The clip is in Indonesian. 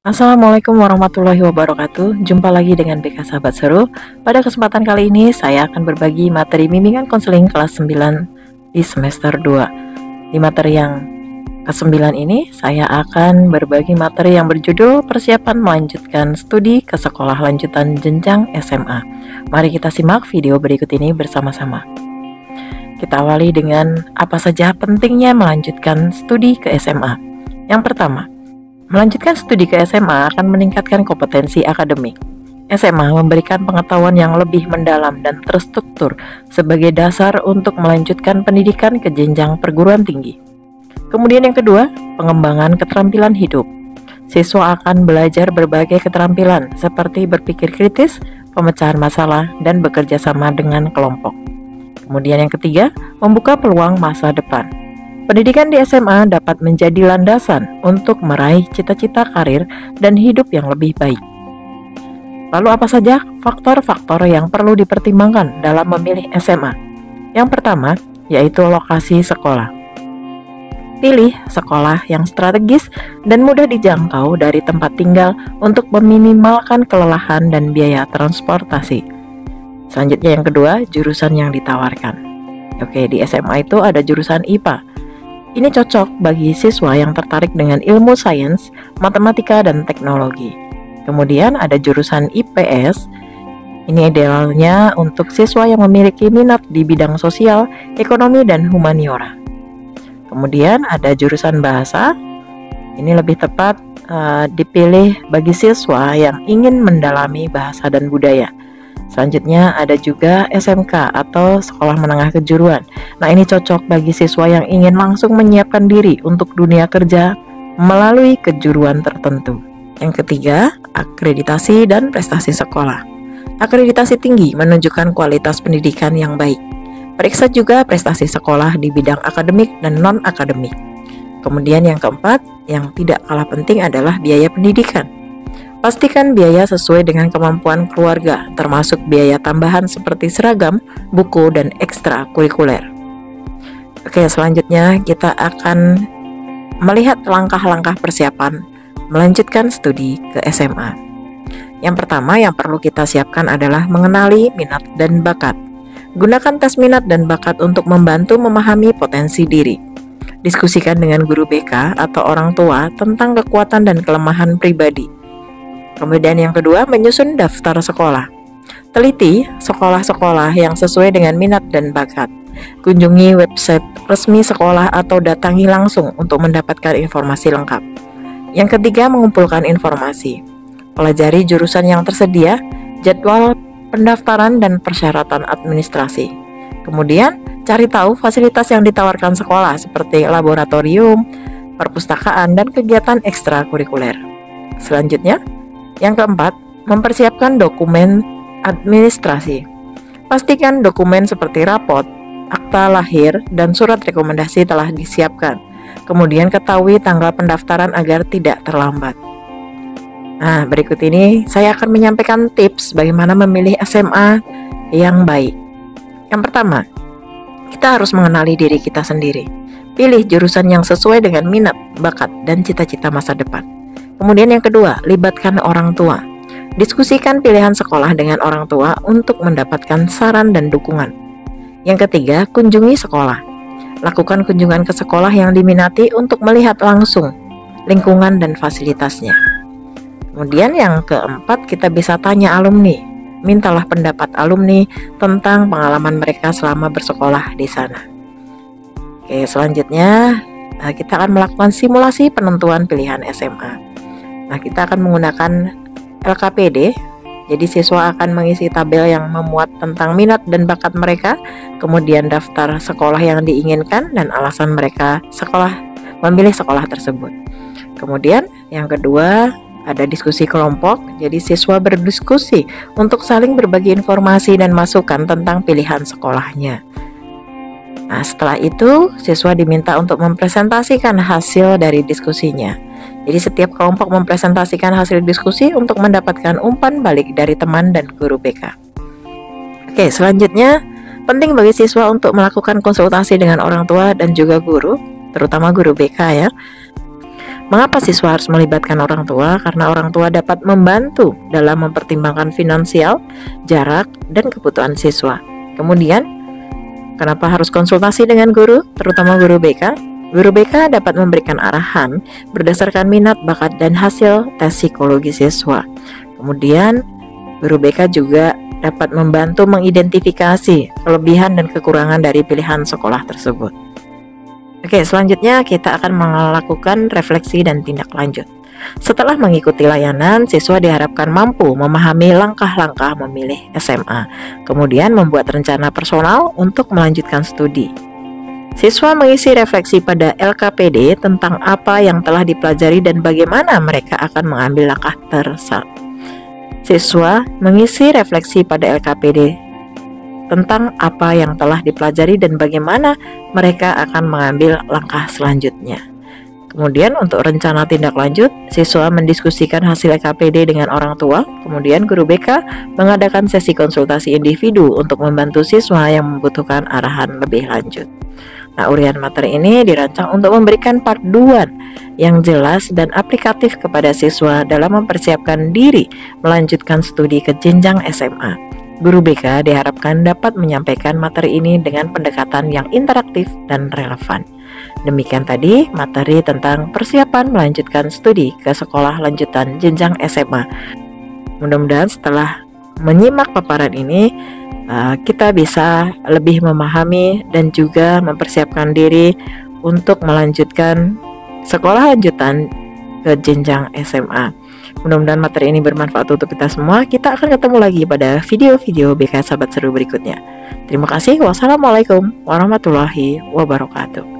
Assalamualaikum warahmatullahi wabarakatuh. Jumpa lagi dengan BK Sahabat Seru. Pada kesempatan kali ini saya akan berbagi materi bimbingan konseling kelas 9 di semester 2. Di materi yang ke-9 ini saya akan berbagi materi yang berjudul persiapan melanjutkan studi ke sekolah lanjutan jenjang SMA. Mari kita simak video berikut ini bersama-sama. Kita awali dengan apa saja pentingnya melanjutkan studi ke SMA. Yang pertama, melanjutkan studi ke SMA akan meningkatkan kompetensi akademik. SMA memberikan pengetahuan yang lebih mendalam dan terstruktur sebagai dasar untuk melanjutkan pendidikan ke jenjang perguruan tinggi. Kemudian yang kedua, pengembangan keterampilan hidup. Siswa akan belajar berbagai keterampilan seperti berpikir kritis, pemecahan masalah, dan bekerja sama dengan kelompok. Kemudian yang ketiga, membuka peluang masa depan. Pendidikan di SMA dapat menjadi landasan untuk meraih cita-cita karir dan hidup yang lebih baik. Lalu apa saja faktor-faktor yang perlu dipertimbangkan dalam memilih SMA? Yang pertama, yaitu lokasi sekolah. Pilih sekolah yang strategis dan mudah dijangkau dari tempat tinggal untuk meminimalkan kelelahan dan biaya transportasi. Selanjutnya yang kedua, jurusan yang ditawarkan. Oke, di SMA itu ada jurusan IPA. Ini cocok bagi siswa yang tertarik dengan ilmu sains, matematika, dan teknologi. Kemudian ada jurusan IPS. Ini idealnya untuk siswa yang memiliki minat di bidang sosial, ekonomi, dan humaniora. Kemudian ada jurusan bahasa. Ini lebih tepat dipilih bagi siswa yang ingin mendalami bahasa dan budaya. Selanjutnya ada juga SMK atau Sekolah Menengah Kejuruan. Nah, ini cocok bagi siswa yang ingin langsung menyiapkan diri untuk dunia kerja melalui kejuruan tertentu. Yang ketiga, akreditasi dan prestasi sekolah. Akreditasi tinggi menunjukkan kualitas pendidikan yang baik. Periksa juga prestasi sekolah di bidang akademik dan non-akademik. Kemudian yang keempat, yang tidak kalah penting adalah biaya pendidikan. Pastikan biaya sesuai dengan kemampuan keluarga, termasuk biaya tambahan seperti seragam, buku, dan ekstrakurikuler. Oke, selanjutnya kita akan melihat langkah-langkah persiapan melanjutkan studi ke SMA. Yang pertama yang perlu kita siapkan adalah mengenali minat dan bakat. Gunakan tes minat dan bakat untuk membantu memahami potensi diri. Diskusikan dengan guru BK atau orang tua tentang kekuatan dan kelemahan pribadi. Kemudian yang kedua, menyusun daftar sekolah. Teliti sekolah-sekolah yang sesuai dengan minat dan bakat. Kunjungi website resmi sekolah atau datangi langsung untuk mendapatkan informasi lengkap. Yang ketiga, mengumpulkan informasi. Pelajari jurusan yang tersedia, jadwal pendaftaran dan persyaratan administrasi. Kemudian, cari tahu fasilitas yang ditawarkan sekolah seperti laboratorium, perpustakaan, dan kegiatan ekstrakurikuler. Selanjutnya, yang keempat, mempersiapkan dokumen administrasi. Pastikan dokumen seperti rapot, akta lahir, dan surat rekomendasi telah disiapkan. Kemudian ketahui tanggal pendaftaran agar tidak terlambat. Nah, berikut ini saya akan menyampaikan tips bagaimana memilih SMA yang baik. Yang pertama, kita harus mengenali diri kita sendiri. Pilih jurusan yang sesuai dengan minat, bakat, dan cita-cita masa depan. Kemudian yang kedua, libatkan orang tua. Diskusikan pilihan sekolah dengan orang tua untuk mendapatkan saran dan dukungan. Yang ketiga, kunjungi sekolah. Lakukan kunjungan ke sekolah yang diminati untuk melihat langsung lingkungan dan fasilitasnya. Kemudian yang keempat, kita bisa tanya alumni. Mintalah pendapat alumni tentang pengalaman mereka selama bersekolah di sana. Oke, selanjutnya kita akan melakukan simulasi penentuan pilihan SMA. Nah, kita akan menggunakan LKPD. Jadi siswa akan mengisi tabel yang memuat tentang minat dan bakat mereka, kemudian daftar sekolah yang diinginkan dan alasan mereka memilih sekolah tersebut. Kemudian yang kedua, ada diskusi kelompok. Jadi siswa berdiskusi untuk saling berbagi informasi dan masukan tentang pilihan sekolahnya. Nah, setelah itu siswa diminta untuk mempresentasikan hasil dari diskusinya. Jadi setiap kelompok mempresentasikan hasil diskusi untuk mendapatkan umpan balik dari teman dan guru BK. Oke, selanjutnya penting bagi siswa untuk melakukan konsultasi dengan orang tua dan juga guru, terutama guru BK ya. Mengapa siswa harus melibatkan orang tua? Karena orang tua dapat membantu dalam mempertimbangkan finansial, jarak, dan kebutuhan siswa. Kemudian, kenapa harus konsultasi dengan guru, terutama guru BK? Guru BK dapat memberikan arahan berdasarkan minat, bakat, dan hasil tes psikologi siswa. Kemudian, guru BK juga dapat membantu mengidentifikasi kelebihan dan kekurangan dari pilihan sekolah tersebut. Oke, selanjutnya kita akan melakukan refleksi dan tindak lanjut. Setelah mengikuti layanan, siswa diharapkan mampu memahami langkah-langkah memilih SMA, kemudian membuat rencana personal untuk melanjutkan studi. Siswa mengisi refleksi pada LKPD tentang apa yang telah dipelajari dan bagaimana mereka akan mengambil langkah tersebut. Siswa mengisi refleksi pada LKPD tentang apa yang telah dipelajari dan bagaimana mereka akan mengambil langkah selanjutnya. Kemudian untuk rencana tindak lanjut, siswa mendiskusikan hasil LKPD dengan orang tua. Kemudian guru BK mengadakan sesi konsultasi individu untuk membantu siswa yang membutuhkan arahan lebih lanjut. Nah, urian materi ini dirancang untuk memberikan panduan yang jelas dan aplikatif kepada siswa dalam mempersiapkan diri melanjutkan studi ke jenjang SMA. Guru BK diharapkan dapat menyampaikan materi ini dengan pendekatan yang interaktif dan relevan. Demikian tadi materi tentang persiapan melanjutkan studi ke sekolah lanjutan jenjang SMA. Mudah-mudahan setelah menyimak paparan ini, kita bisa lebih memahami dan juga mempersiapkan diri untuk melanjutkan sekolah lanjutan ke jenjang SMA. Mudah-mudahan materi ini bermanfaat untuk kita semua. Kita akan ketemu lagi pada video-video BK Sahabat Seru berikutnya. Terima kasih. Wassalamualaikum warahmatullahi wabarakatuh.